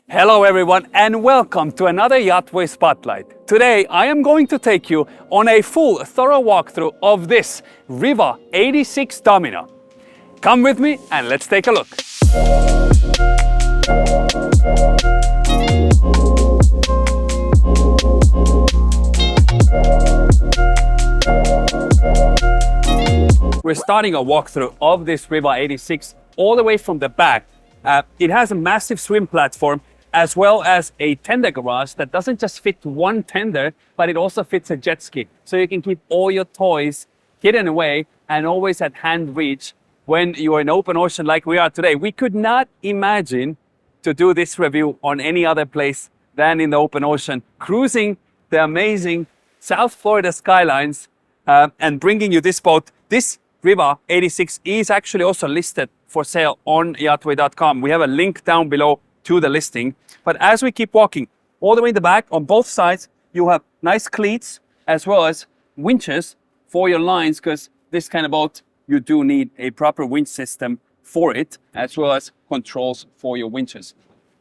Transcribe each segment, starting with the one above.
Hello everyone and welcome to another YachtWay Spotlight. Today I am going to take you on a full thorough walkthrough of this Riva 86 Domino. Come with me and let's take a look. We're starting a walkthrough of this Riva 86 all the way from the back. It has a massive swim platform as well as a tender garage that doesn't just fit one tender, but it also fits a jet ski. So you can keep all your toys hidden away and always at hand reach when you are in open ocean like we are today. We could not imagine to do this review on any other place than in the open ocean, cruising the amazing South Florida skylines and bringing you this boat. This Riva 86 is actually also listed for sale on YachtWay.com. We have a link down below to the listing. But as we keep walking, all the way in the back, on both sides, you have nice cleats as well as winches for your lines, because this kind of boat, you do need a proper winch system for it, as well as controls for your winches.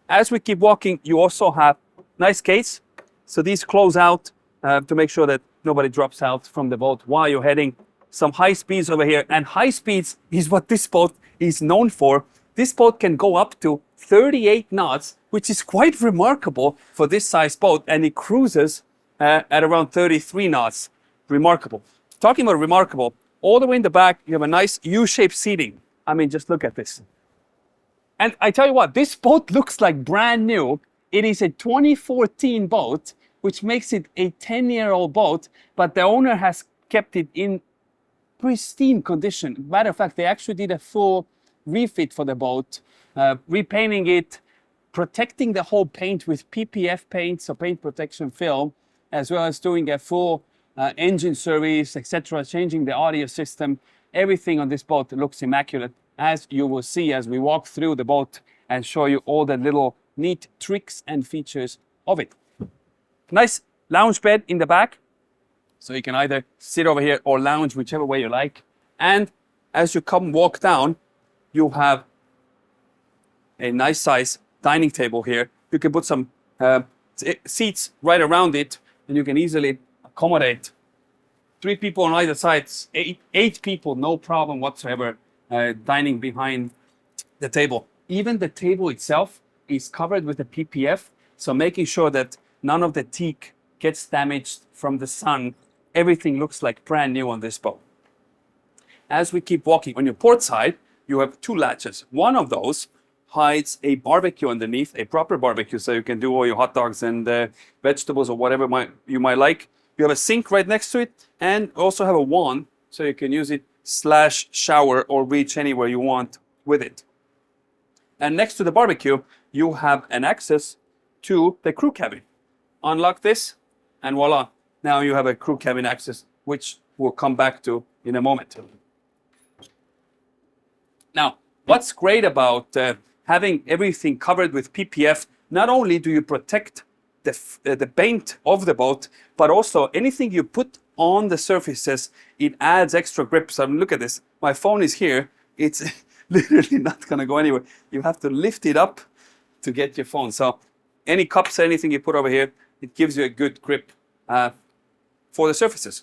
As we keep walking, you also have nice gates. So these close out to make sure that nobody drops out from the boat while you're heading. Some high speeds over here, and high speeds is what this boat is known for. This boat can go up to 38 knots, which is quite remarkable for this size boat, and it cruises at around 33 knots. Remarkable. Talking about remarkable, all the way in the back, you have a nice U-shaped seating. I mean, just look at this. And I tell you what, this boat looks like brand new. It is a 2014 boat, which makes it a 10-year-old boat, but the owner has kept it in pristine condition. Matter of fact, they actually did a full refit for the boat, repainting it, protecting the whole paint with PPF paint, so paint protection film, as well as doing a full engine service, etc., changing the audio system. Everything on this boat looks immaculate, as you will see as we walk through the boat and show you all the little neat tricks and features of it. Nice lounge bed in the back, so you can either sit over here or lounge whichever way you like. And as you come walk down, you have a nice size dining table here. You can put some seats right around it, and you can easily accommodate 3 people on either side, eight people, no problem whatsoever, dining behind the table. Even the table itself is covered with a PPF, so making sure that none of the teak gets damaged from the sun. Everything looks like brand new on this boat. As we keep walking, on your port side, you have 2 latches. One of those hides a barbecue underneath, a proper barbecue, so you can do all your hot dogs and vegetables or whatever you might like. You have a sink right next to it, and also have a wand, so you can use it / shower or reach anywhere you want with it. And next to the barbecue, you have an access to the crew cabin. Unlock this, and voila. Now you have a crew cabin access, which we'll come back to in a moment. Now, what's great about having everything covered with PPF, not only do you protect the paint of the boat, but also anything you put on the surfaces, it adds extra grip. So look at this. My phone is here. It's literally not going to go anywhere. You have to lift it up to get your phone. So any cups, anything you put over here, it gives you a good grip for the surfaces.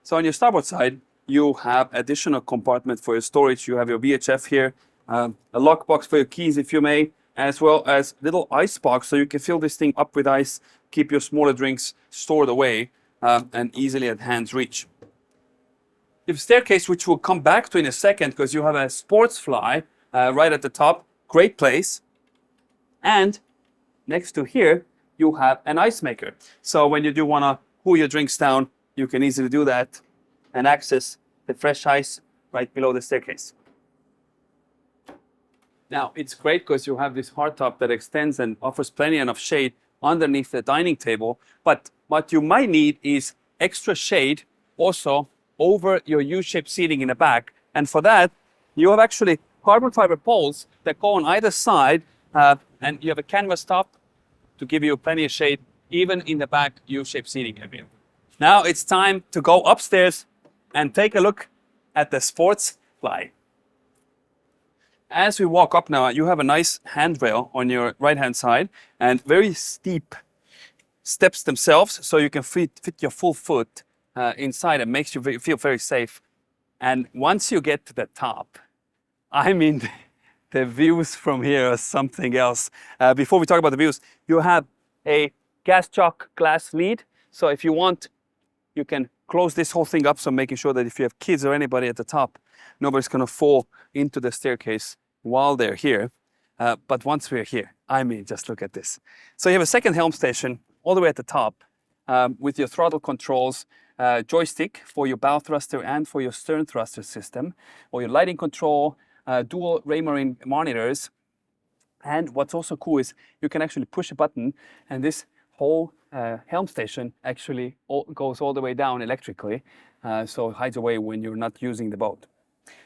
So on your starboard side, you have additional compartment for your storage. You have your VHF here, a lockbox for your keys if you may, as well as little ice box, so you can fill this thing up with ice, keep your smaller drinks stored away and easily at hand's reach. You have a staircase, which we'll come back to in a second, because you have a sports fly right at the top. Great place. And next to here, you have an ice maker. So when you do want to cool your drinks down, you can easily do that and access the fresh ice right below the staircase. Now, it's great because you have this hardtop that extends and offers plenty enough shade underneath the dining table. But what you might need is extra shade also over your U-shaped seating in the back. And for that, you have actually carbon fiber poles that go on either side, and you have a canvas top to give you plenty of shade, even in the back U-shaped seating area. Now it's time to go upstairs and take a look at the sports fly. As we walk up now, you have a nice handrail on your right-hand side and very steep steps themselves, so you can fit your full foot inside. It makes you feel very safe. And once you get to the top, I mean, the views from here are something else. Before we talk about the views, you have a gas chock glass lead. So if you want, you can close this whole thing up, so making sure that if you have kids or anybody at the top, nobody's going to fall into the staircase while they're here. But once we're here, I mean, just look at this. So you have a second helm station all the way at the top with your throttle controls, joystick for your bow thruster and for your stern thruster system, or your lighting control, dual Raymarine monitors. And what's also cool is you can actually push a button and this whole helm station actually goes all the way down electrically, so it hides away when you're not using the boat.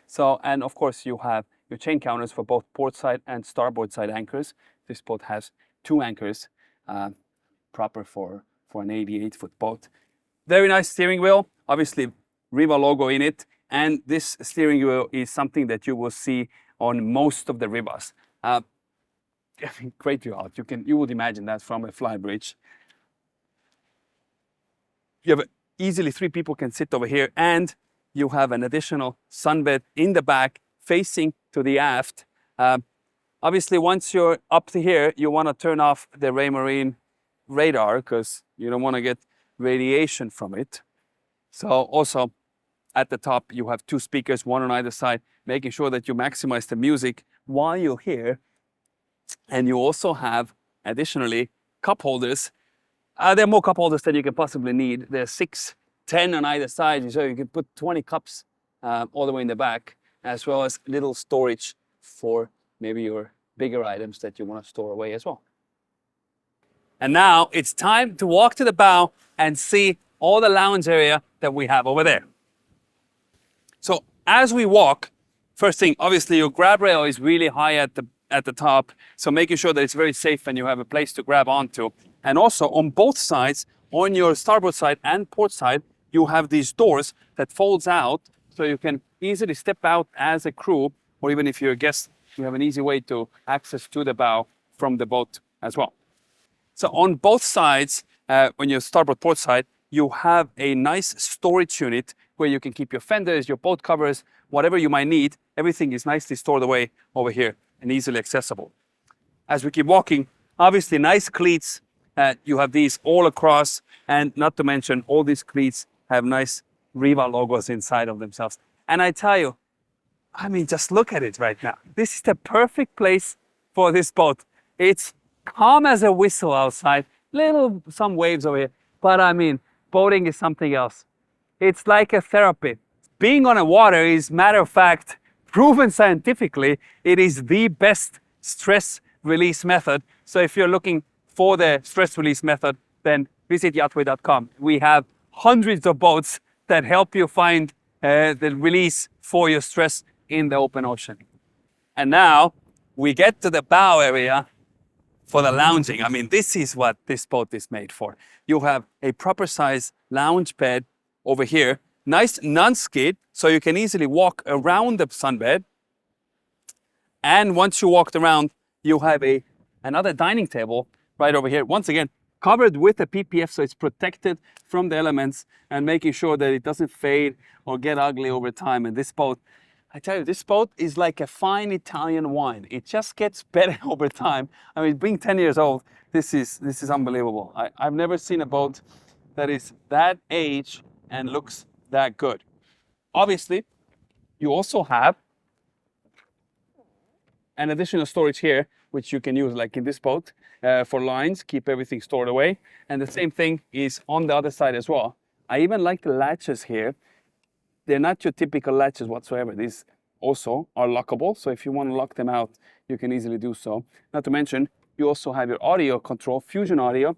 So, and of course you have your chain counters for both port side and starboard side anchors. This boat has 2 anchors, proper for an 88-foot boat. Very nice steering wheel, obviously Riva logo in it, and this steering wheel is something that you will see on most of the Rivas. I mean, great view out. You would imagine that from a flybridge. You have easily 3 people can sit over here, and you have an additional sunbed in the back facing to the aft. Obviously, once you're up to here, you want to turn off the Raymarine radar because you don't want to get radiation from it. So also at the top, you have 2 speakers, 1 on either side, making sure that you maximize the music while you're here. And you also have additionally cup holders. There are more cup holders than you can possibly need. There's 6, 10 on either side, so you can put 20 cups all the way in the back, as well as little storage for maybe your bigger items that you want to store away as well. And now it's time to walk to the bow and see all the lounge area that we have over there. So as we walk, first thing, obviously your grab rail is really high at the top, so making sure that it's very safe and you have a place to grab onto. And also on both sides, on your starboard side and port side, you have these doors that folds out, so you can easily step out as a crew, or even if you're a guest, you have an easy way to access to the bow from the boat as well. So on both sides, on your starboard port side, you have a nice storage unit where you can keep your fenders, your boat covers, whatever you might need. Everything is nicely stored away over here and easily accessible. As we keep walking, obviously nice cleats. You have these all across, and not to mention all these cleats have nice Riva logos inside of themselves. And I tell you, I mean, just look at it right now. This is the perfect place for this boat. It's calm as a whistle outside, some waves over here, but I mean, boating is something else. It's like a therapy. Being on a water is, matter of fact, proven scientifically, it is the best stress release method. So if you're looking for the stress release method, then visit YachtWay.com. We have hundreds of boats that help you find the release for your stress in the open ocean. And now we get to the bow area for the lounging. I mean, this is what this boat is made for. You have a proper size lounge bed over here, nice non-skid, so you can easily walk around the sunbed. And once you walked around, you have another dining table right over here. Once again, covered with a PPF, so it's protected from the elements and making sure that it doesn't fade or get ugly over time. And this boat, I tell you, this boat is like a fine Italian wine. It just gets better over time. I mean, being 10 years old, this is unbelievable. I've never seen a boat that is that age and looks that good. Obviously, you also have an additional storage here, which you can use like in this boat for lines, keep everything stored away. And the same thing is on the other side as well. I even like the latches here. They're not your typical latches whatsoever. These also are lockable. So if you want to lock them out, you can easily do so. Not to mention, you also have your audio control, Fusion audio.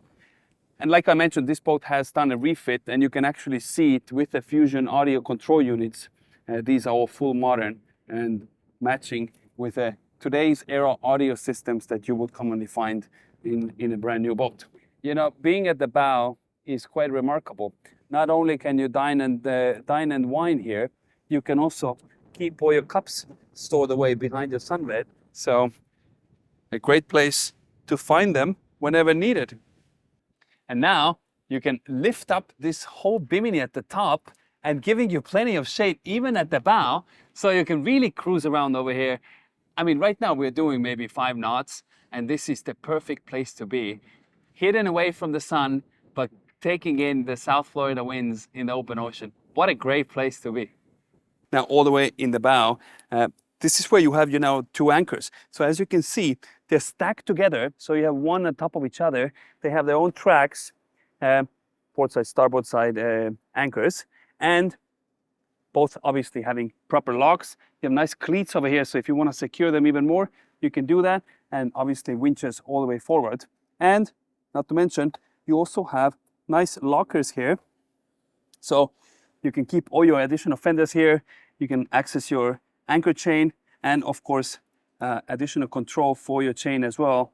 And like I mentioned, this boat has done a refit, and you can actually see it with the Fusion audio control units. These are all full modern and matching with today's era audio systems that you will commonly find in a brand new boat. You know, being at the bow is quite remarkable. Not only can you dine and wine here, you can also keep all your cups stored away behind your sunbed. So a great place to find them whenever needed. And now you can lift up this whole bimini at the top and giving you plenty of shade even at the bow, so you can really cruise around over here. I mean, right now we're doing maybe 5 knots, and this is the perfect place to be. Hidden away from the sun, but taking in the South Florida winds in the open ocean. What a great place to be. Now, all the way in the bow, this is where you have, 2 anchors. So as you can see, they're stacked together. So you have one on top of each other. They have their own tracks, port side, starboard side anchors, and both obviously having proper locks. You have nice cleats over here. So if you want to secure them even more, you can do that. And obviously winches all the way forward. And not to mention, you also have nice lockers here. So you can keep all your additional fenders here. You can access your anchor chain, and of course, additional control for your chain as well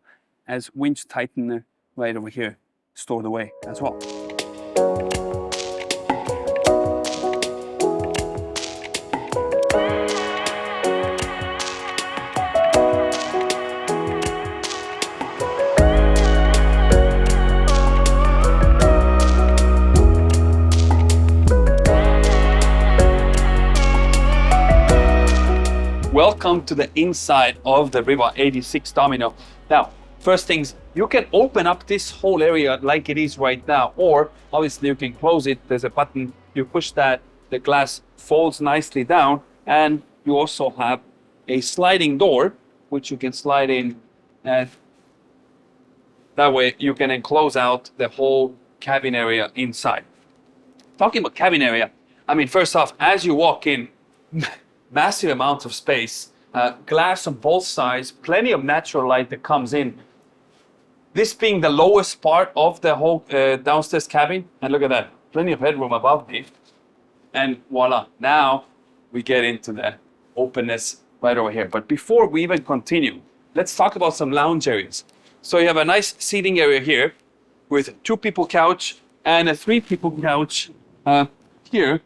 as winch tightener right over here, stored away as well. Welcome to the inside of the Riva 86 Domino. Now, first things, you can open up this whole area like it is right now, or obviously you can close it. There's a button, you push that, the glass folds nicely down, and you also have a sliding door, which you can slide in, and that way you can enclose out the whole cabin area inside. Talking about cabin area, I mean, first off, as you walk in, massive amounts of space, glass on both sides, plenty of natural light that comes in. This being the lowest part of the whole downstairs cabin, and look at that, plenty of headroom above me. And voila, now we get into the openness right over here. But before we even continue, let's talk about some lounge areas. So you have a nice seating area here with 2 people couch and a 3 people couch here.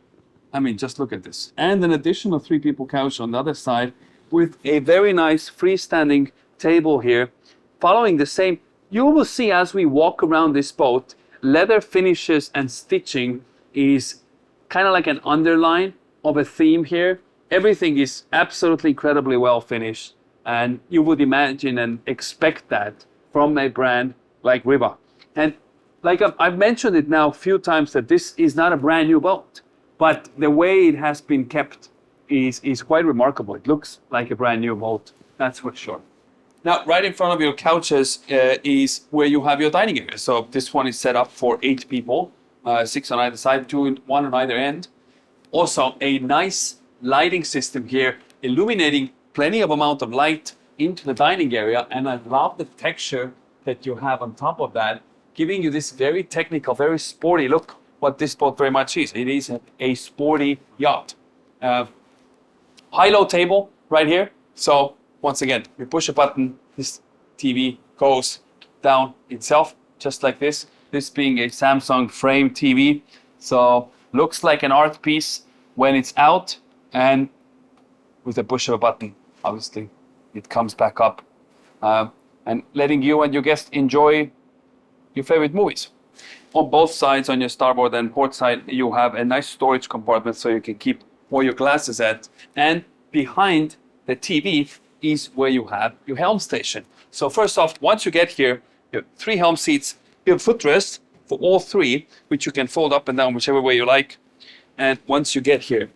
I mean, just look at this. And an additional 3 people couch on the other side with a very nice freestanding table here. Following the same, you will see as we walk around this boat, leather finishes and stitching is kind of like an underline of a theme here. Everything is absolutely incredibly well finished. And you would imagine and expect that from a brand like Riva. And like I've mentioned it now a few times that this is not a brand new boat. But the way it has been kept is quite remarkable. It looks like a brand new boat, that's for sure. Now, right in front of your couches is where you have your dining area. So this one is set up for 8 people, 6 on either side, 1 on either end. Also, a nice lighting system here, illuminating plenty of amount of light into the dining area. And I love the texture that you have on top of that, giving you this very technical, very sporty look. What this boat very much is. It is a sporty yacht. High-low table right here. So once again, you push a button, this TV goes down itself, just like this. This being a Samsung frame TV. So looks like an art piece when it's out, and with a push of a button, obviously, it comes back up. And letting you and your guests enjoy your favorite movies. On both sides, on your starboard and port side, you have a nice storage compartment so you can keep all your glasses at. And behind the TV is where you have your helm station. So first off, once you get here, you have 3 helm seats. You have footrest for all 3, which you can fold up and down whichever way you like. And once you get here,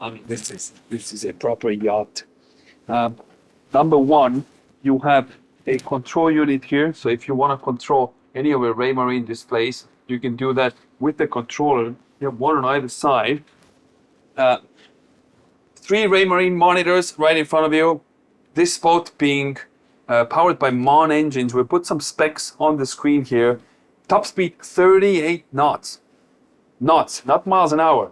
I mean, this is a proper yacht. Number 1, you have a control unit here. So if you want to control any of your Raymarine displays, you can do that with the controller. You have 1 on either side. 3 Raymarine monitors right in front of you. This boat being powered by MON engines. We put some specs on the screen here. Top speed 38 knots. Knots, not miles an hour,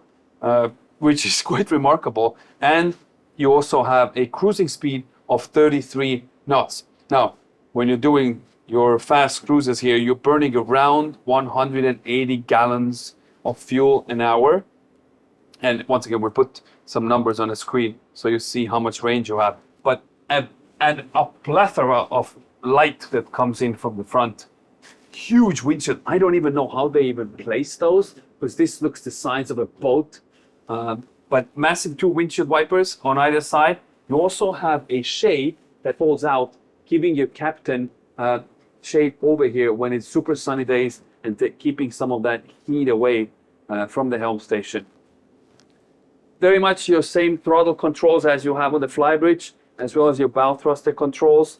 which is quite remarkable. And you also have a cruising speed of 33 knots. Now, when you're doing your fast cruises here, you're burning around 180 gallons of fuel an hour. And once again, we'll put some numbers on the screen so you see how much range you have. But and a plethora of light that comes in from the front. Huge windshield. I don't even know how they even place those, because this looks the size of a boat. But massive 2 windshield wipers on either side. You also have a shade that folds out, giving your captain shade over here when it's super sunny days and keeping some of that heat away from the helm station. Very much your same throttle controls as you have on the flybridge, as well as your bow thruster controls.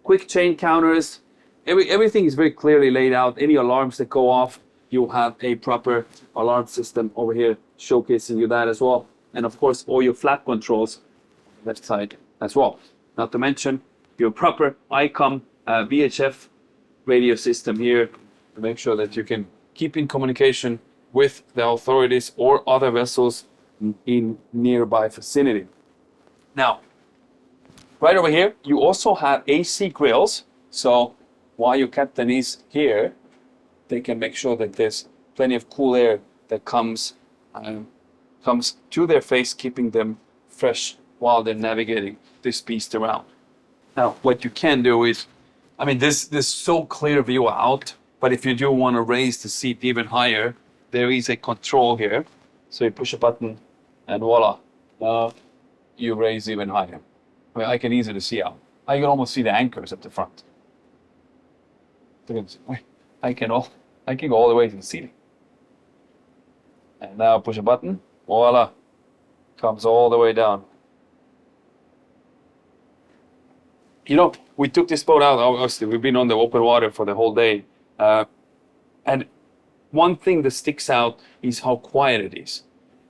Quick chain counters. Everything is very clearly laid out. Any alarms that go off, you have a proper alarm system over here showcasing you that as well. And of course, all your flap controls left side as well. Not to mention your proper ICOM VHF radio system here to make sure that you can keep in communication with the authorities or other vessels in nearby vicinity. Now, right over here, you also have AC grills. So while your captain is here, they can make sure that there's plenty of cool air that comes to their face, keeping them fresh while they're navigating this beast around. Now, what you can do is, I mean, this so clear view out, but if you do want to raise the seat even higher, there is a control here. So you push a button and voila, now you raise even higher. I mean, I can easily see out. I can almost see the anchors at the front. I can go all the way to the ceiling. And now push a button, voila, comes all the way down. You know, we took this boat out, obviously, we've been on the open water for the whole day. And one thing that sticks out is how quiet it is.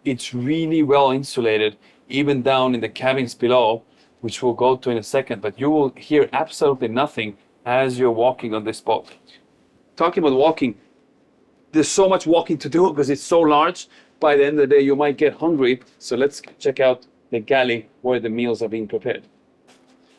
It's really well insulated, even down in the cabins below, which we'll go to in a second, but you will hear absolutely nothing as you're walking on this boat. Talking about walking, there's so much walking to do because it's so large. By the end of the day, you might get hungry. So let's check out the galley where the meals are being prepared.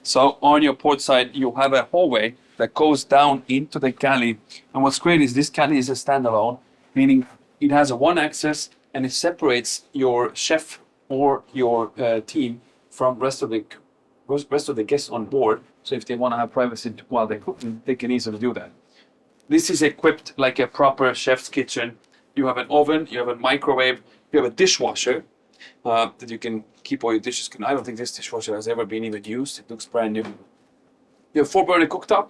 So on your port side, you have a hallway that goes down into the galley. And what's great is this galley is a standalone, meaning it has a one access and it separates your chef or your team from rest of the guests on board. So if they want to have privacy while they're cooking, they can easily do that. This is equipped like a proper chef's kitchen. You have an oven, you have a microwave, you have a dishwasher that you can keep all your dishes. I don't think this dishwasher has ever been even used. It looks brand new. You have 4-burner cooktop.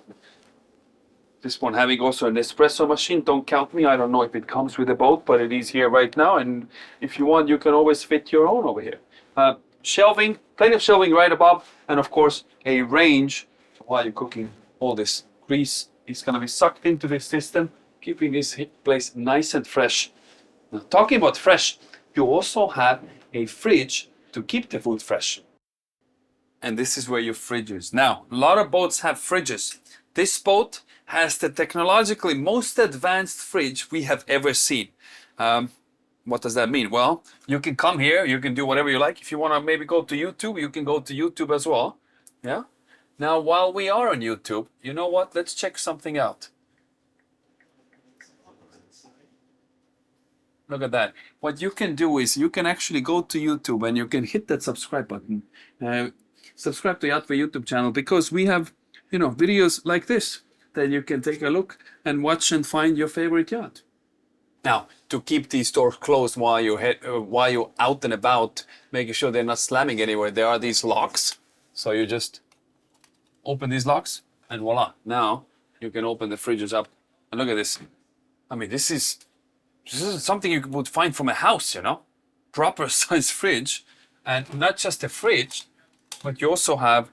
This one having also an espresso machine. Don't count me. I don't know if it comes with the boat, but it is here right now. And if you want, you can always fit your own over here. Shelving, plenty of shelving right above. And of course, a range while you're cooking. All this grease is going to be sucked into this system, keeping this place nice and fresh. Now, talking about fresh, you also have a fridge to keep the food fresh. And this is where your fridge is. Now, a lot of boats have fridges. This boat has the technologically most advanced fridge we have ever seen. What does that mean? Well, you can come here, you can do whatever you like. If you want to maybe go to YouTube, you can go to YouTube as well. Yeah. Now, while we are on YouTube, you know what? Let's check something out. Look at that. What you can do is you can actually go to YouTube and you can hit that subscribe button. Subscribe to YachtWay YouTube channel, because we have, videos like this that you can take a look and watch and find your favorite yacht. Now, to keep these doors closed while you're out and about, making sure they're not slamming anywhere, there are these locks. So you just open these locks and voila. Now you can open the fridges up. And look at this. I mean, this is something you would find from a house, proper size fridge. And not just a fridge, but you also have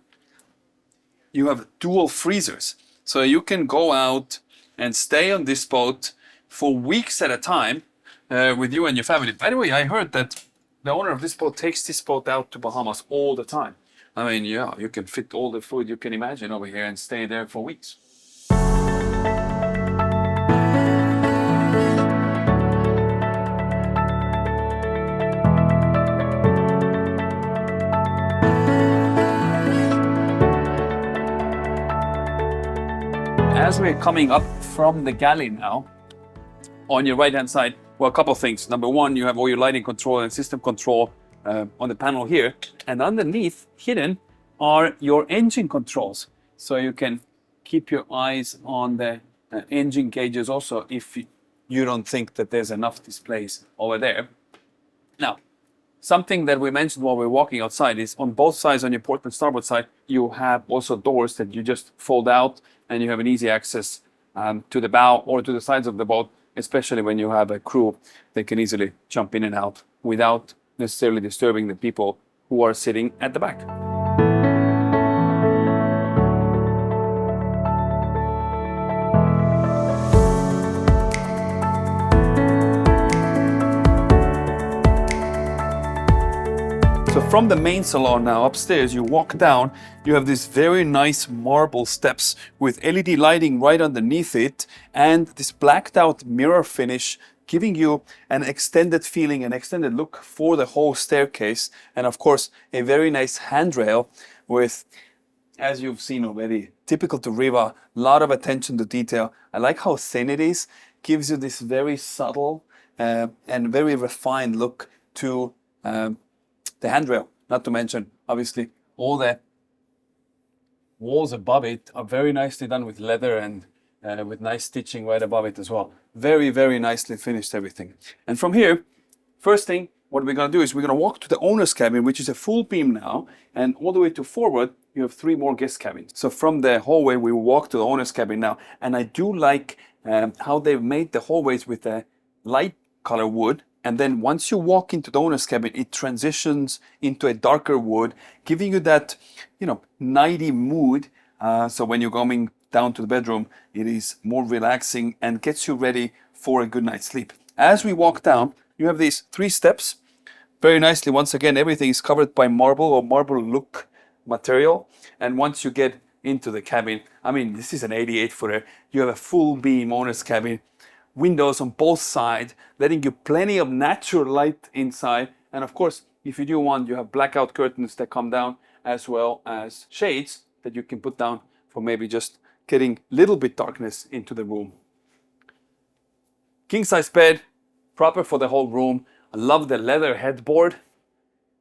dual freezers. So you can go out and stay on this boat for weeks at a time with you and your family. By the way, I heard that the owner of this boat takes this boat out to Bahamas all the time. I mean, yeah, you can fit all the food you can imagine over here and stay there for weeks. As we're coming up from the galley now, on your right hand side, Well, a couple of things. Number one, you have all your lighting control and system control on the panel here. And underneath, hidden, are your engine controls. So you can keep your eyes on the engine gauges also if you don't think that there's enough displays over there. Now, something that we mentioned while we were walking outside is on both sides, on your port and starboard side, you have also doors that you just fold out and you have an easy access to the bow or to the sides of the boat, especially when you have a crew. They can easily jump in and out without necessarily disturbing the people who are sitting at the back. So from the main salon now upstairs, you walk down, you have these very nice marble steps with LED lighting right underneath it and this blacked out mirror finish giving you an extended feeling, an extended look for the whole staircase. And of course, a very nice handrail with, as you've seen already, typical to Riva, a lot of attention to detail. I like how thin it is, gives you this very subtle and very refined look to the handrail, not to mention, obviously, all the walls above it are very nicely done with leather and with nice stitching right above it as well. Very, very nicely finished everything. And from here, first thing, what we're gonna do is we're gonna walk to the owner's cabin, which is a full beam now, and all the way to forward, you have 3 more guest cabins. So from the hallway, we walk to the owner's cabin now, and I do like how they've made the hallways with a light color wood. And then once you walk into the owner's cabin, it transitions into a darker wood, giving you that, nighty mood. So when you're going down to the bedroom, it is more relaxing and gets you ready for a good night's sleep. As we walk down, you have these 3 steps. Very nicely, once again, everything is covered by marble or marble look material. And once you get into the cabin, I mean, this is an 88-footer. You have a full beam owner's cabin. Windows on both sides, letting you plenty of natural light inside. And of course, if you do want, you have blackout curtains that come down, as well as shades that you can put down for maybe just getting a little bit darkness into the room. King size bed, proper for the whole room. I love the leather headboard.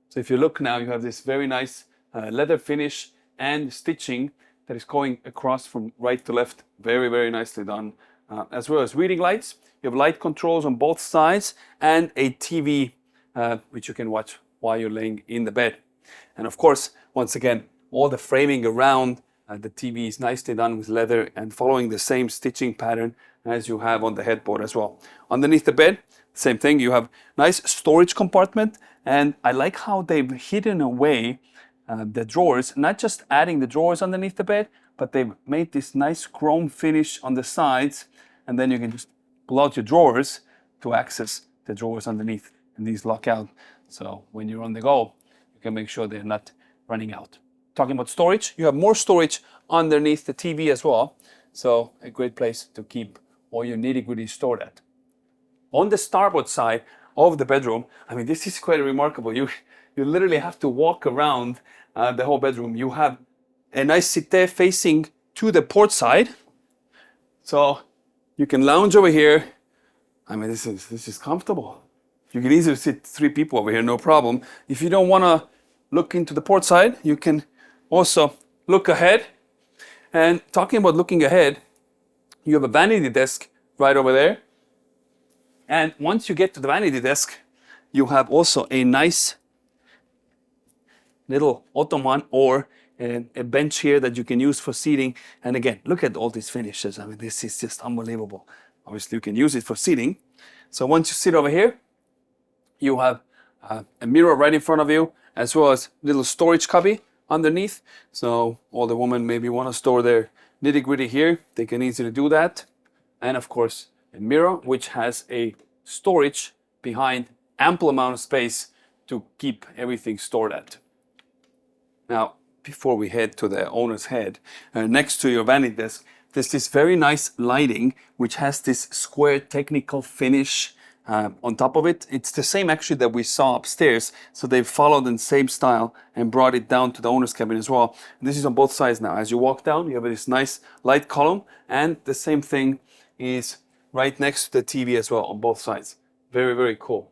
So if you look now, you have this very nice leather finish and stitching that is going across from right to left. Very, very nicely done. As well as reading lights. You have light controls on both sides and a TV which you can watch while you're laying in the bed. And of course, once again, all the framing around the TV is nicely done with leather and following the same stitching pattern as you have on the headboard as well. Underneath the bed, same thing, you have nice storage compartment, and I like how they've hidden away the drawers, not just adding the drawers underneath the bed, but they've made this nice chrome finish on the sides, and then you can just pull out your drawers to access the drawers underneath, and these lock out. So when you're on the go, you can make sure they're not running out. Talking about storage, you have more storage underneath the TV as well. So a great place to keep all your nitty-gritty stored at. On the starboard side of the bedroom, I mean, this is quite remarkable. You literally have to walk around the whole bedroom. You have a nice settee facing to the port side. So you can lounge over here. I mean, this is comfortable. You can easily sit 3 people over here, no problem. If you don't want to look into the port side, you can also look ahead. And talking about looking ahead, you have a vanity desk right over there. And once you get to the vanity desk, you have also a nice little ottoman or a bench here that you can use for seating. And again, look at all these finishes. I mean, this is just unbelievable. Obviously, you can use it for seating. So once you sit over here, you have a mirror right in front of you, as well as little storage cubby underneath. So all the women maybe want to store their nitty-gritty here. They can easily do that. And of course, a mirror, which has a storage behind, ample amount of space to keep everything stored at. Now, before we head to the owner's head, next to your vanity desk, there's this very nice lighting, which has this square technical finish on top of it. It's the same actually that we saw upstairs. So they've followed in the same style and brought it down to the owner's cabin as well. And this is on both sides now. As you walk down, you have this nice light column, and the same thing is right next to the TV as well on both sides. Very, very cool.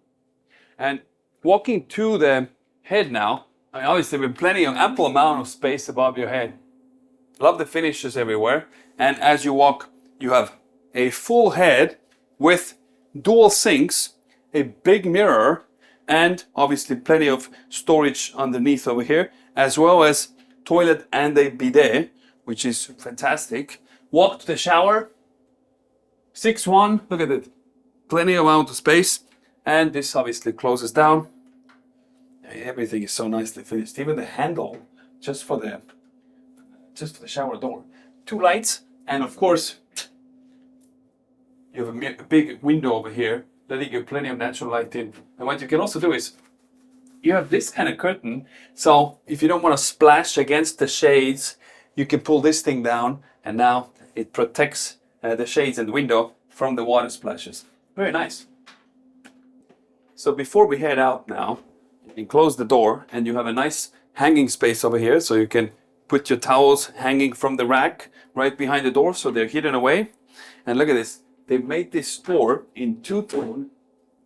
And walking to the head now, I mean, obviously with plenty of ample amount of space above your head. Love the finishes everywhere. And as you walk, you have a full head with dual sinks, a big mirror, and obviously plenty of storage underneath over here, as well as toilet and a bidet, which is fantastic. Walk to the shower, 6'1", look at it. Plenty amount of space. And this obviously closes down. Everything is so nicely finished. Even the handle, just for the shower door. 2 lights, and of course, you have a big window over here, letting you plenty of natural light in. And what you can also do is, you have this kind of curtain, so if you don't want to splash against the shades, you can pull this thing down, and now it protects the shades and the window from the water splashes. Very nice. So before we head out now, you can close the door, and you have a nice hanging space over here, so you can put your towels hanging from the rack right behind the door, so they're hidden away. And look at this. They've made this door in two-tone.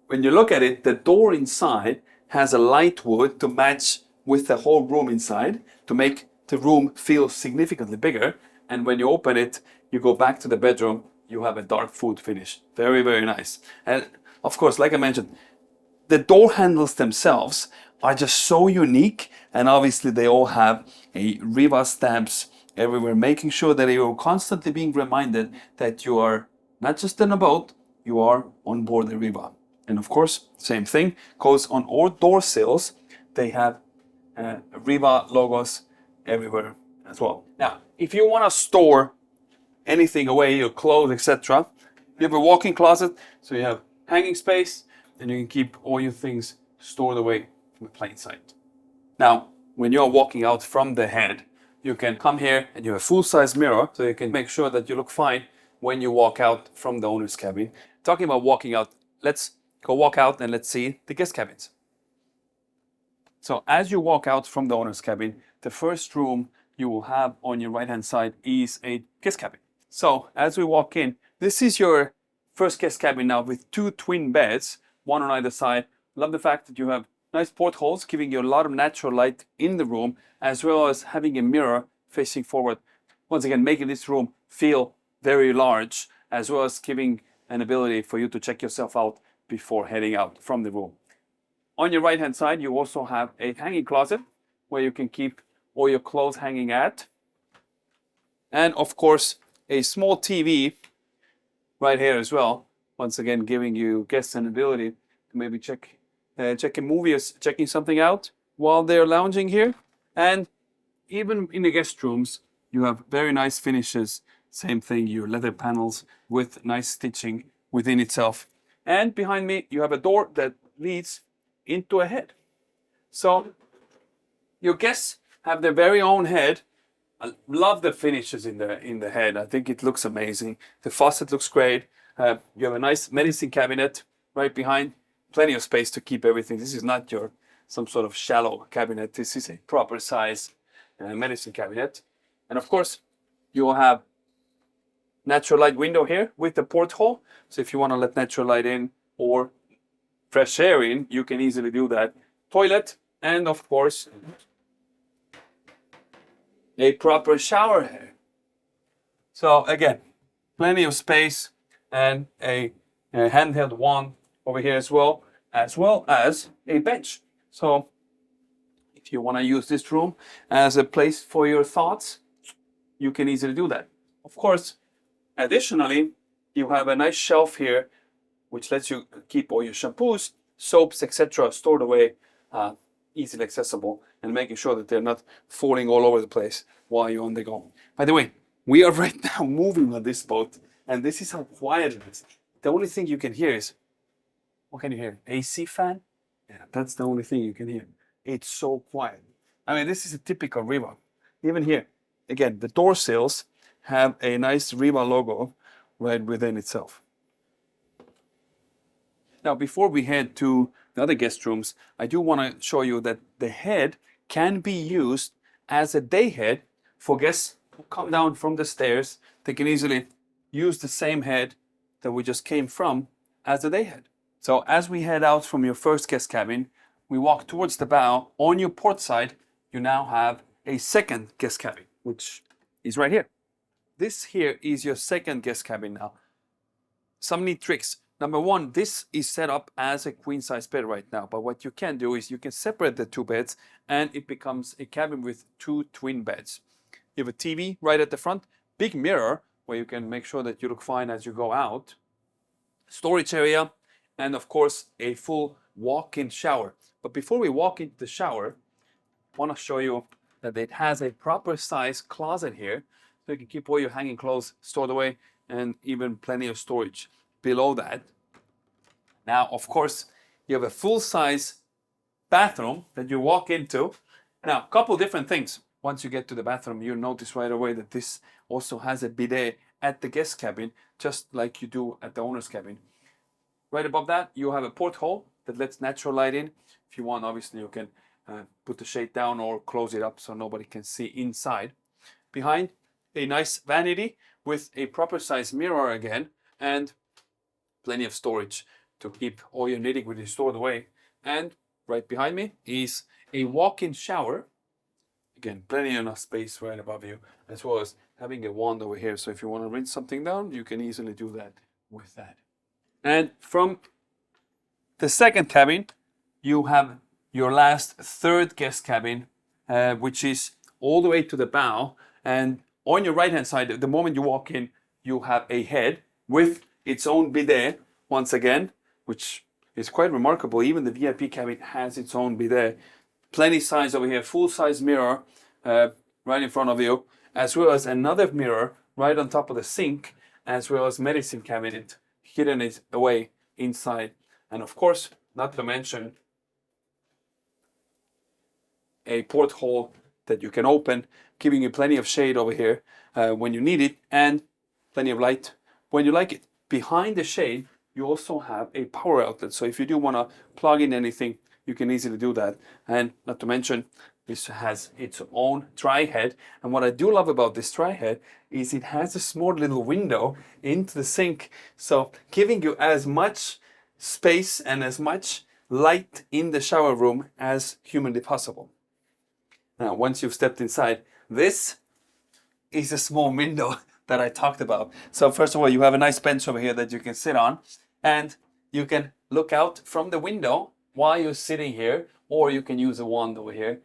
When you look at it, the door inside has a light wood to match with the whole room inside to make the room feel significantly bigger. And when you open it, you go back to the bedroom, you have a dark wood finish. Very, very nice. And of course, like I mentioned, the door handles themselves are just so unique, and obviously they all have a Riva stamps everywhere, making sure that you are constantly being reminded that you are not just in a boat, you are on board the Riva. And of course, same thing goes on all door sills. They have Riva logos everywhere as well. Now, if you want to store anything away, your clothes, etc., you have a walk-in closet, so you have hanging space, and you can keep all your things stored away in plain sight. Now, when you're walking out from the head, you can come here and you have a full-size mirror, so you can make sure that you look fine when you walk out from the owner's cabin. Talking about walking out, let's go walk out and let's see the guest cabins. So as you walk out from the owner's cabin, the first room you will have on your right-hand side is a guest cabin. So as we walk in, this is your first guest cabin now with 2 twin beds, one on either side. Love the fact that you have nice portholes, giving you a lot of natural light in the room, as well as having a mirror facing forward. Once again, making this room feel very large, as well as giving an ability for you to check yourself out before heading out from the room. On your right-hand side, you also have a hanging closet where you can keep all your clothes hanging at. And of course, a small TV right here as well. Once again, giving you guests an ability to maybe check a movie or checking something out while they're lounging here. And even in the guest rooms, you have very nice finishes. Same thing, your leather panels with nice stitching within itself. And behind me, you have a door that leads into a head. So your guests have their very own head. I love the finishes in the head. I think it looks amazing. The faucet looks great. You have a nice medicine cabinet right behind. Plenty of space to keep everything. This is not some sort of shallow cabinet. This is a proper size medicine cabinet. And of course, you will have natural light window here with the porthole. So if you want to let natural light in or fresh air in, you can easily do that. Toilet, and of course, a proper shower head. So again, plenty of space and a handheld wand over here as well as a bench. So if you want to use this room as a place for your thoughts, you can easily do that. Of course, additionally, you have a nice shelf here which lets you keep all your shampoos, soaps, etc. stored away, easily accessible, and making sure that they're not falling all over the place while you're on the go. By the way, we are right now moving on this boat, and this is how quiet it is. The only thing you can hear is, what can you hear? AC fan? Yeah, that's the only thing you can hear. It's so quiet. I mean, this is a typical Riva. Even here, again, the door sills have a nice Riva logo right within itself. Now, before we head to the other guest rooms, I do want to show you that the head can be used as a day head for guests who come down from the stairs. They can easily use the same head that we just came from as a day head. So as we head out from your first guest cabin, we walk towards the bow. On your port side, you now have a second guest cabin, which is right here. This here is your second guest cabin now. Some neat tricks. Number one, this is set up as a queen size bed right now, but what you can do is you can separate the two beds and it becomes a cabin with two twin beds. You have a TV right at the front, big mirror where you can make sure that you look fine as you go out, storage area, and of course a full walk-in shower. But before we walk into the shower, I want to show you that it has a proper size closet here, so you can keep all your hanging clothes stored away and even plenty of storage below that. Now, of course, you have a full-size bathroom that you walk into. Now, a couple different things. Once you get to the bathroom, you'll notice right away that this also has a bidet at the guest cabin, just like you do at the owner's cabin. Right above that, you have a porthole that lets natural light in. If you want, obviously, you can put the shade down or close it up so nobody can see inside. Behind, a nice vanity with a proper size mirror again, and plenty of storage to keep all your nitty-gritty stored away. And right behind me is a walk-in shower. Again, plenty enough space right above you, as well as having a wand over here. So if you want to rinse something down, you can easily do that with that. And from the second cabin, you have your last third guest cabin, which is all the way to the bow. And on your right-hand side, the moment you walk in, you have a head with its own bidet, once again, which is quite remarkable. Even the VIP cabin has its own bidet. Plenty size over here, full-size mirror right in front of you, as well as another mirror right on top of the sink, as well as medicine cabinet hidden it away inside. And of course, not to mention a porthole that you can open, giving you plenty of shade over here when you need it, and plenty of light when you like it. Behind the shade, you also have a power outlet. So if you do want to plug in anything, you can easily do that. And not to mention, this has its own dry head. And what I do love about this dry head is it has a small little window into the sink. So giving you as much space and as much light in the shower room as humanly possible. Now, once you've stepped inside, this is a small window that I talked about. So first of all, you have a nice bench over here that you can sit on, and you can look out from the window while you're sitting here, or you can use a wand over here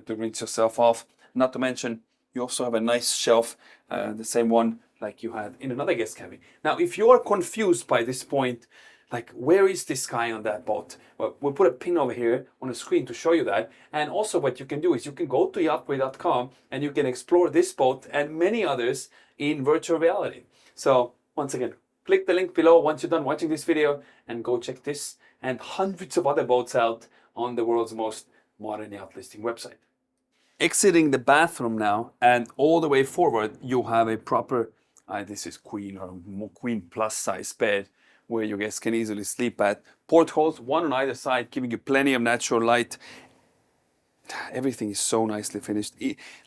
to rinse yourself off. Not to mention, you also have a nice shelf, the same one like you had in another guest cabin. Now, if you are confused by this point, like, where is this guy on that boat? Well, we'll put a pin over here on the screen to show you that. And also what you can do is you can go to YachtWay.com and you can explore this boat and many others in virtual reality. So once again, click the link below once you're done watching this video and go check this and hundreds of other boats out on the world's most modern yacht listing website. Exiting the bathroom now and all the way forward, you have a proper, this is queen or more queen plus size bed, where your guests can easily sleep at. Portholes, one on either side, giving you plenty of natural light. Everything is so nicely finished.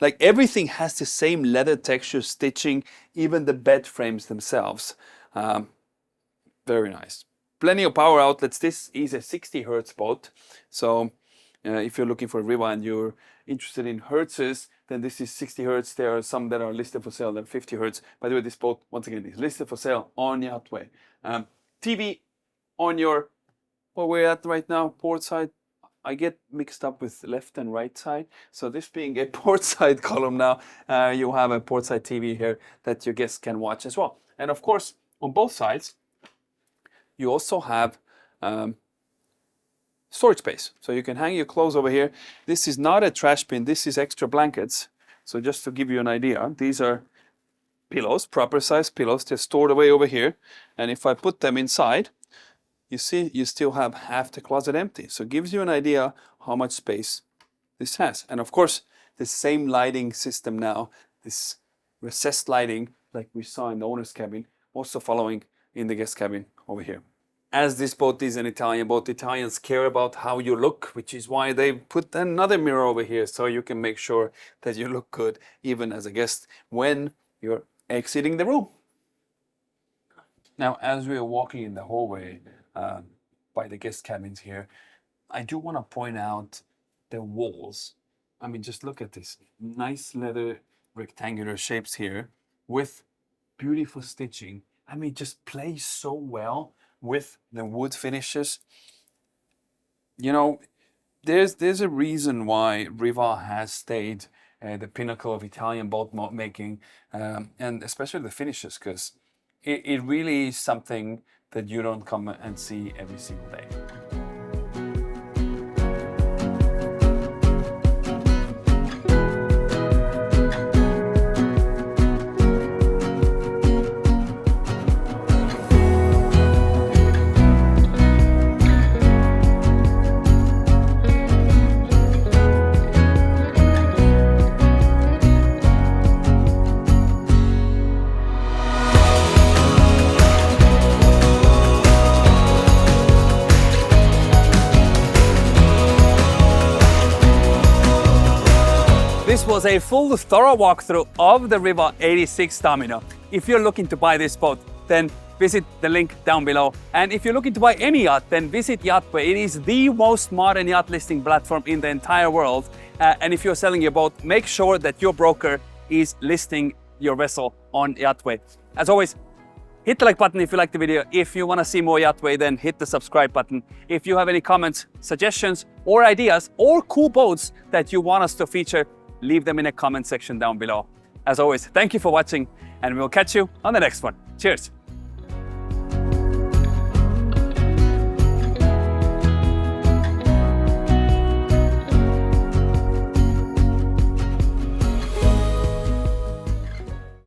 Like, everything has the same leather texture, stitching, even the bed frames themselves. Very nice. Plenty of power outlets. This is a 60 hertz boat. So if you're looking for a Riva and you're interested in hertzes, then this is 60 hertz. There are some that are listed for sale that are 50 hertz. By the way, this boat, once again, is listed for sale on YachtWay. TV on your, where we're at right now, port side. I get mixed up with left and right side. So this being a port side column now, you have a port side TV here that your guests can watch as well. And of course, on both sides, you also have storage space. So you can hang your clothes over here. This is not a trash bin, this is extra blankets. So just to give you an idea, these are pillows, proper size pillows. They're stored away over here. And if I put them inside, you see you still have half the closet empty. So it gives you an idea how much space this has. And of course, the same lighting system now, this recessed lighting like we saw in the owner's cabin, also following in the guest cabin over here. As this boat is an Italian boat, Italians care about how you look, which is why they put another mirror over here so you can make sure that you look good even as a guest when you're exiting the room. Now, as we are walking in the hallway, by the guest cabins here. I do want to point out the walls. I mean, just look at this. Nice leather rectangular shapes here with beautiful stitching. I mean, just plays so well with the wood finishes. You know, there's a reason why Riva has stayed the pinnacle of Italian boat making, and especially the finishes, because it really is something that you don't come and see every single day. This was a full thorough walkthrough of the Riva 86 Domino. If you're looking to buy this boat, then visit the link down below. And if you're looking to buy any yacht, then visit YachtWay. It is the most modern yacht listing platform in the entire world. And if you're selling your boat, make sure that your broker is listing your vessel on YachtWay. As always, hit the like button if you like the video. If you want to see more YachtWay, then hit the subscribe button. If you have any comments, suggestions, or ideas, or cool boats that you want us to feature, leave them in a comment section down below. As always, thank you for watching, and we'll catch you on the next one. Cheers.